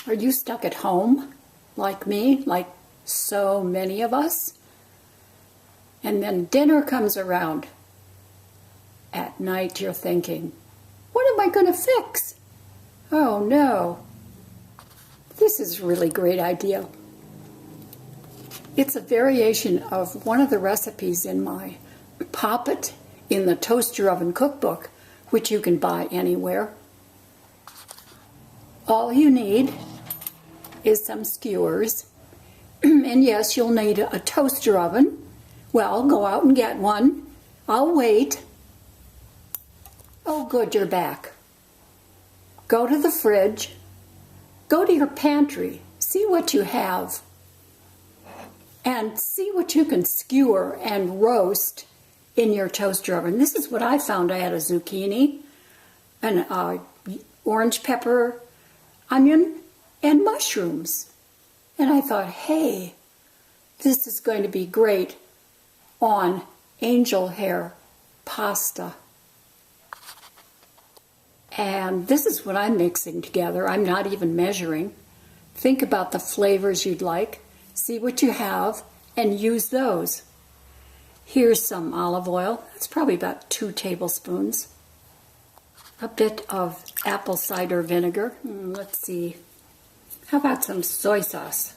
Are you stuck at home like me, like so many of us? And then dinner comes around. At night you're thinking, what am I going to fix? Oh no, this is a really great idea. It's a variation of one of the recipes in my Pop It in the Toaster Oven cookbook, which you can buy anywhere. All you need is some skewers, and yes, you'll need a toaster oven. Well, go out and get one. I'll wait. Oh, good, you're back. Go to the fridge. Go to your pantry. See what you have. And see what you can skewer and roast in your toaster oven. This is what I found. I had a zucchini, an orange pepper, onion, and mushrooms. And I thought, hey, this is going to be great on angel hair pasta. And this is what I'm mixing together. I'm not even measuring. Think about the flavors you'd like. See what you have and use those. Here's some olive oil. That's probably about 2 tablespoons. A bit of apple cider vinegar. Let's see. How about some soy sauce?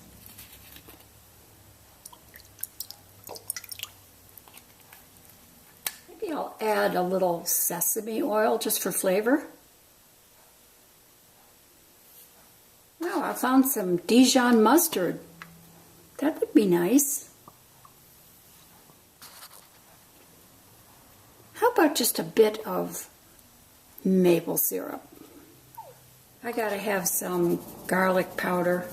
Maybe I'll add a little sesame oil just for flavor. Wow, I found some Dijon mustard. That would be nice. How about just a bit of maple syrup? I gotta have some garlic powder,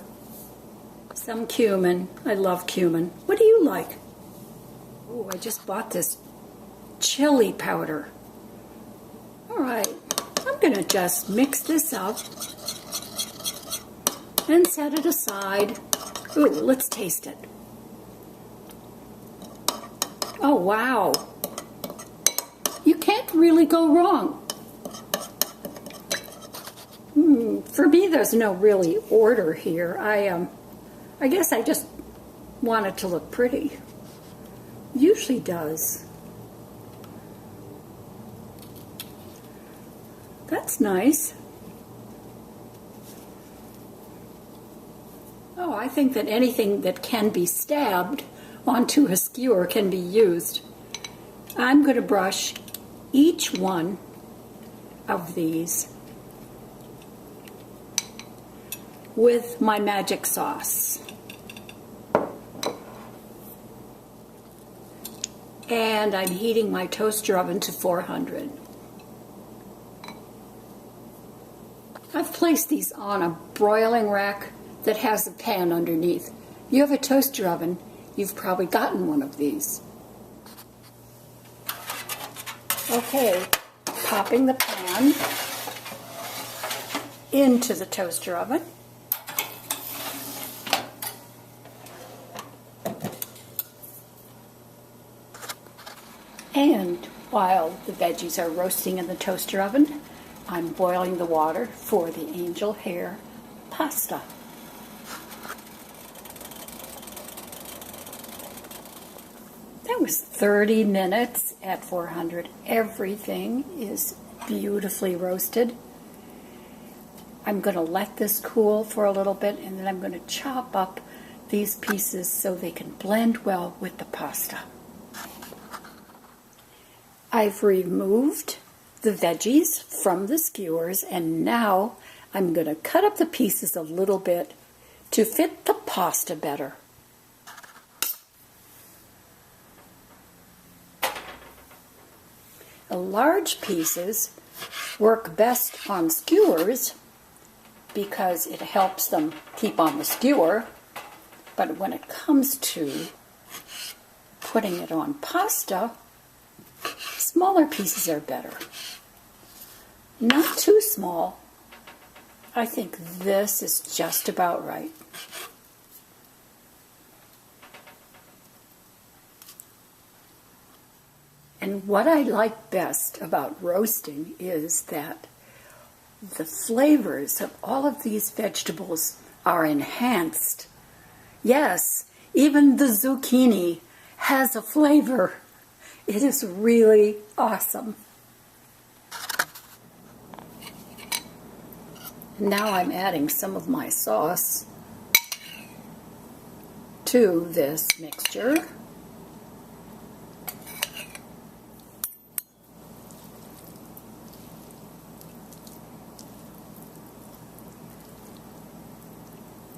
some cumin. I love cumin. What do you like? Oh, I just bought this chili powder. All right, I'm gonna just mix this up and set it aside. Ooh, let's taste it. Oh, wow. You can't really go wrong. For me, there's no really order here. I guess I just want it to look pretty. Usually does. That's nice. Oh, I think that anything that can be stabbed onto a skewer can be used. I'm going to brush each one of these with my magic sauce. And I'm heating my toaster oven to 400. I've placed these on a broiling rack that has a pan underneath. You have a toaster oven, you've probably gotten one of these. Okay, popping the pan into the toaster oven. And while the veggies are roasting in the toaster oven, I'm boiling the water for the angel hair pasta. That was 30 minutes at 400. Everything is beautifully roasted. I'm going to let this cool for a little bit, and then I'm going to chop up these pieces so they can blend well with the pasta. I've removed the veggies from the skewers, and now I'm going to cut up the pieces a little bit to fit the pasta better. The large pieces work best on skewers because it helps them keep on the skewer, but when it comes to putting it on pasta, smaller pieces are better. Not too small. I think this is just about right. And what I like best about roasting is that the flavors of all of these vegetables are enhanced. Yes, even the zucchini has a flavor. It is really awesome. Now I'm adding some of my sauce to this mixture.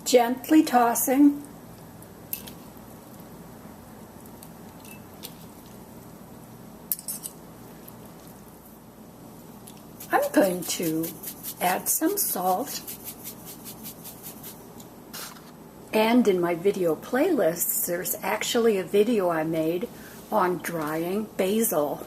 Gently tossing. I'm going to add some salt. And in my video playlists, there's actually a video I made on drying basil.